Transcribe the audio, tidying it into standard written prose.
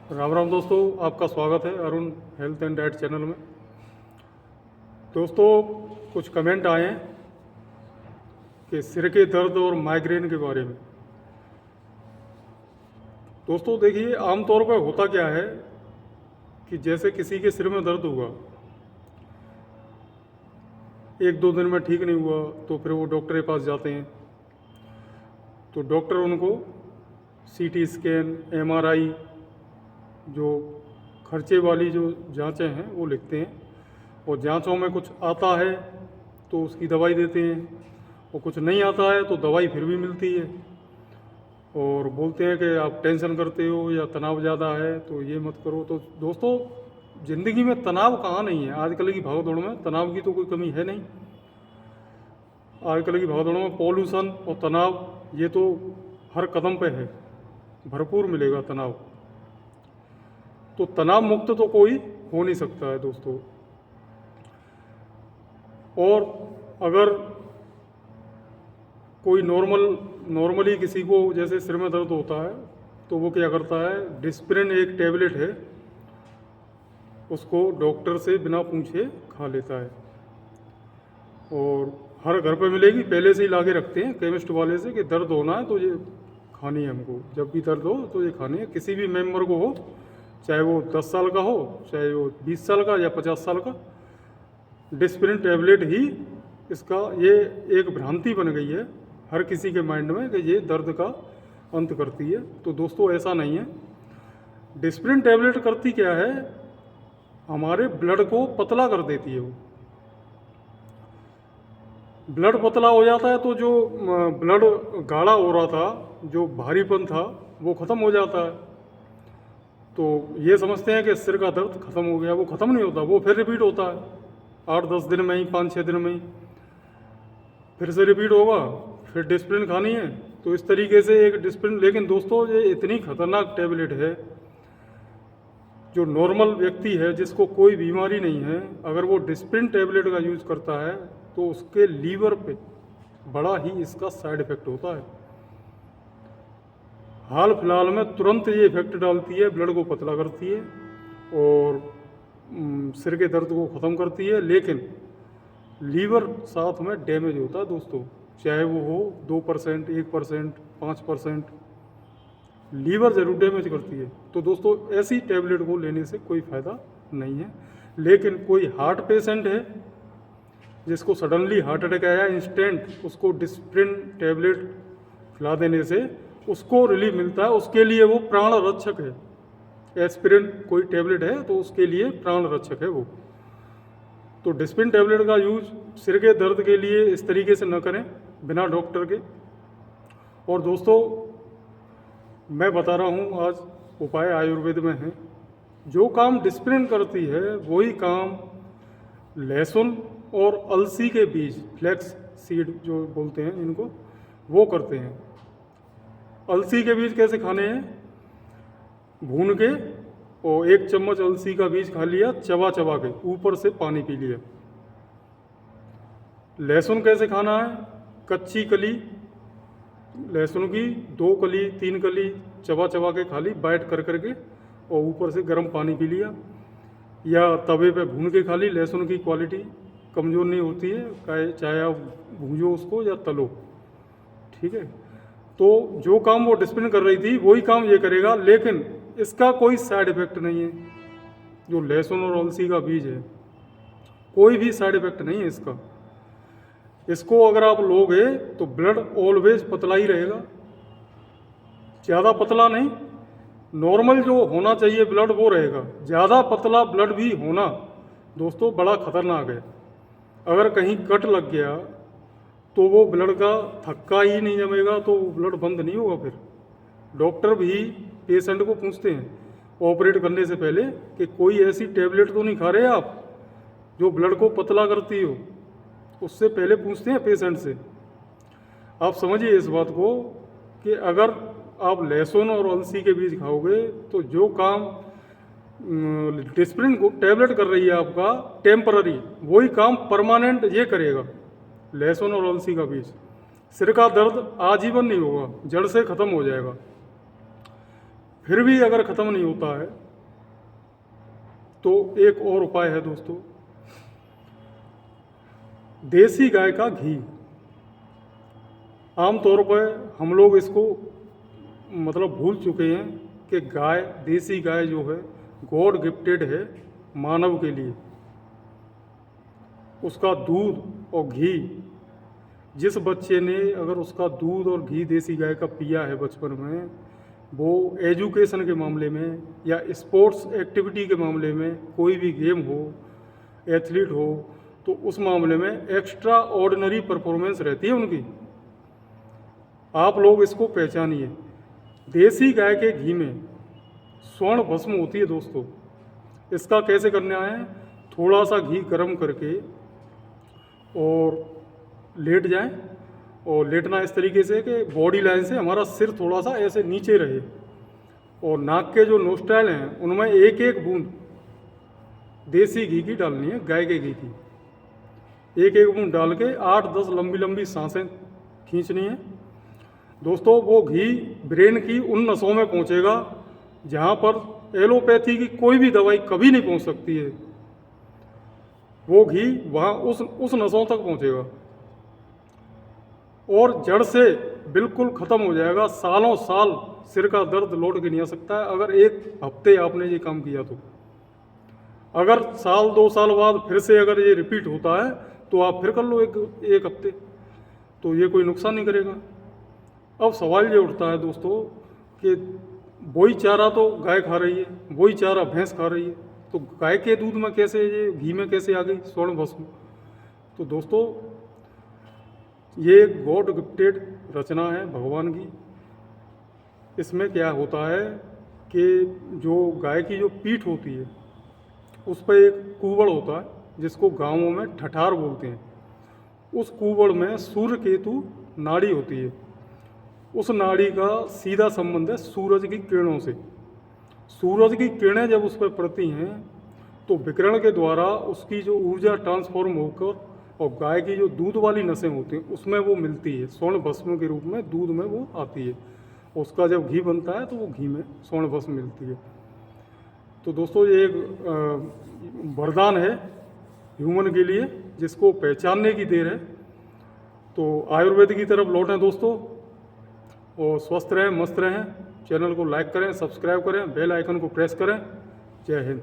राम राम दोस्तों, आपका स्वागत है Arun health and diet channel में। दोस्तों, कुछ कमेंट आए हैं कि सिर के दर्द और माइग्रेन के बारे में। दोस्तों देखिए, आमतौर पर होता क्या है कि जैसे किसी के सिर में दर्द हुआ, एक दो दिन में ठीक नहीं हुआ तो फिर वो डॉक्टर के पास जाते हैं। तो डॉक्टर उनको सीटी स्कैन, एमआरआई, जो खर्चे वाली जो जांचें हैं वो लिखते हैं, और जांचों में कुछ आता है तो उसकी दवाई देते हैं, और कुछ नहीं आता है तो दवाई फिर भी मिलती है, और बोलते हैं कि आप टेंशन करते हो या तनाव ज़्यादा है तो ये मत करो। तो दोस्तों, ज़िंदगी में तनाव कहाँ नहीं है। आजकल की भागदौड़ में तनाव की तो कोई कमी है नहीं। आजकल की भागदौड़ में पॉल्यूशन और तनाव ये तो हर कदम पे है, भरपूर मिलेगा तनाव। तो तनाव मुक्त तो कोई हो नहीं सकता है दोस्तों। और अगर कोई नॉर्मली किसी को जैसे सिर में दर्द होता है तो वो क्या करता है, डिस्प्रिन एक टेबलेट है, उसको डॉक्टर से बिना पूछे खा लेता है, और हर घर पे मिलेगी, पहले से ही लाके रखते हैं केमिस्ट वाले से कि दर्द होना है तो ये खानी है हमको, जब भी दर्द हो तो ये खानी है। किसी भी मेंबर को हो, चाहे वो 10 साल का हो, चाहे वो 20 साल का या 50 साल का, डिस्प्रिन टैबलेट ही इसका, ये एक भ्रांति बन गई है हर किसी के माइंड में कि ये दर्द का अंत करती है। तो दोस्तों ऐसा नहीं है। डिस्प्रिन टैबलेट करती क्या है, हमारे ब्लड को पतला कर देती है। वो ब्लड पतला हो जाता है तो जो ब्लड गाढ़ा हो रहा था, जो भारीपन था, वो ख़त्म हो जाता है। तो ये समझते हैं कि सिर का दर्द ख़त्म हो गया, वो ख़त्म नहीं होता, वो फिर रिपीट होता है 8-10 दिन में ही, 5-6 दिन में ही फिर से रिपीट होगा, फिर डिस्प्रिन खानी है। तो इस तरीके से एक डिस्प्रिन, लेकिन दोस्तों ये इतनी खतरनाक टैबलेट है, जो नॉर्मल व्यक्ति है जिसको कोई बीमारी नहीं है, अगर वो डिस्प्रिन टैबलेट का यूज़ करता है तो उसके लीवर पे बड़ा ही इसका साइड इफ़ेक्ट होता है। हाल फिलहाल में तुरंत ये इफेक्ट डालती है, ब्लड को पतला करती है और सिर के दर्द को ख़त्म करती है, लेकिन लीवर साथ में डैमेज होता है दोस्तों, चाहे वो हो 2%, 1%, 5%, लीवर ज़रूर डैमेज करती है। तो दोस्तों ऐसी टैबलेट को लेने से कोई फ़ायदा नहीं है। लेकिन कोई हार्ट पेशेंट है जिसको सडनली हार्ट अटैक आया इंस्टेंट, उसको डिस्प्रिन टैबलेट खिला देने से उसको रिलीफ मिलता है, उसके लिए वो प्राण रक्षक है। एस्पिरिन कोई टैबलेट है तो उसके लिए प्राण रक्षक है वो। तो डिस्प्रिन टैबलेट का यूज सिर के दर्द के लिए इस तरीके से न करें बिना डॉक्टर के। और दोस्तों मैं बता रहा हूँ, आज उपाय आयुर्वेद में है। जो काम डिस्प्रिन करती है वही काम लहसुन और अलसी के बीज, फ्लैक्स सीड जो बोलते हैं इनको, वो करते हैं। अलसी के बीज कैसे खाने हैं, भून के, और 1 चम्मच अलसी का बीज खा लिया, चबा चबा के ऊपर से पानी पी लिया। लहसुन कैसे खाना है, कच्ची कली लहसुन की 2 कली 3 कली चबा चबा के खा ली, बाइट कर करके, और ऊपर से गर्म पानी पी लिया, या तवे पे भून के खा ली। लहसुन की क्वालिटी कमज़ोर नहीं होती है, चाहे आप भूंजो उसको या तलो, ठीक है। तो जो काम वो डिस्प्रिन कर रही थी वही काम ये करेगा, लेकिन इसका कोई साइड इफ़ेक्ट नहीं है। जो लहसुन और अलसी का बीज है, कोई भी साइड इफ़ेक्ट नहीं है इसका। इसको अगर आप लोगे तो ब्लड ऑलवेज पतला ही रहेगा, ज़्यादा पतला नहीं, नॉर्मल जो होना चाहिए ब्लड वो रहेगा। ज़्यादा पतला ब्लड भी होना दोस्तों बड़ा खतरनाक है। अगर कहीं कट लग गया तो वो ब्लड का थक्का ही नहीं जमेगा, तो ब्लड बंद नहीं होगा। फिर डॉक्टर भी पेशेंट को पूछते हैं ऑपरेट करने से पहले कि कोई ऐसी टैबलेट तो नहीं खा रहे आप जो ब्लड को पतला करती हो, उससे पहले पूछते हैं पेशेंट से। आप समझिए इस बात को कि अगर आप लहसुन और अलसी के बीज खाओगे तो जो काम डिस्प्रिन को टैबलेट कर रही है आपका टेम्पररी, वही काम परमानेंट ये करेगा लहसुन और अलसी का बीज। सिर का दर्द आजीवन नहीं होगा, जड़ से ख़त्म हो जाएगा। फिर भी अगर ख़त्म नहीं होता है तो एक और उपाय है दोस्तों, देसी गाय का घी। आमतौर पर हम लोग इसको मतलब भूल चुके हैं कि गाय, देसी गाय जो है गॉड गिफ्टेड है मानव के लिए। उसका दूध और घी, जिस बच्चे ने अगर उसका दूध और घी देसी गाय का पिया है बचपन में, वो एजुकेशन के मामले में या स्पोर्ट्स एक्टिविटी के मामले में, कोई भी गेम हो, एथलीट हो, तो उस मामले में एक्स्ट्रा ऑर्डिनरी परफॉर्मेंस रहती है उनकी। आप लोग इसको पहचानिए। देसी गाय के घी में स्वर्ण भस्म होती है दोस्तों। इसका कैसे करना है, थोड़ा सा घी गर्म करके और लेट जाएं, और लेटना इस तरीके से कि बॉडी लाइन से हमारा सिर थोड़ा सा ऐसे नीचे रहे, और नाक के जो नोस्ट्राइल हैं उनमें एक एक बूंद देसी घी की डालनी है, गाय के घी की। एक एक बूंद डाल के 8-10 लंबी लंबी सांसें खींचनी है दोस्तों। वो घी ब्रेन की उन नसों में पहुंचेगा जहां पर एलोपैथी की कोई भी दवाई कभी नहीं पहुंच सकती है। वो घी वहाँ उस नसों तक पहुंचेगा और जड़ से बिल्कुल ख़त्म हो जाएगा। सालों साल सिर का दर्द लौट के नहीं आ सकता है अगर एक हफ्ते आपने ये काम किया तो। अगर साल 2 साल बाद फिर से अगर ये रिपीट होता है तो आप फिर कर लो एक हफ्ते, तो ये कोई नुकसान नहीं करेगा। अब सवाल ये उठता है दोस्तों कि वही चारा तो गाय खा रही है, वही चारा भैंस खा रही है, तो गाय के दूध में कैसे, ये घी में कैसे आ गई स्वर्ण भस्म? तो दोस्तों ये एक गॉड गिफ्टेड रचना है भगवान की। इसमें क्या होता है कि जो गाय की जो पीठ होती है उस पर एक कुबड़ होता है जिसको गांवों में ठठार बोलते हैं। उस कुबड़ में सूर्य केतु नाड़ी होती है। उस नाड़ी का सीधा संबंध है सूरज की किरणों से। सूरज की किरणें जब उस पर पड़ती हैं तो विकिरण के द्वारा उसकी जो ऊर्जा ट्रांसफॉर्म होकर और गाय की जो दूध वाली नसें होती हैं उसमें वो मिलती है, स्वर्ण भस्म के रूप में दूध में वो आती है। उसका जब घी बनता है तो वो घी में स्वर्ण भस्म मिलती है। तो दोस्तों ये एक वरदान है ह्यूमन के लिए जिसको पहचानने की देर है। तो आयुर्वेद की तरफ लौटें दोस्तों, और स्वस्थ रहें, मस्त रहें। चैनल को लाइक करें, सब्सक्राइब करें, बेल आइकन को प्रेस करें। जय हिंद।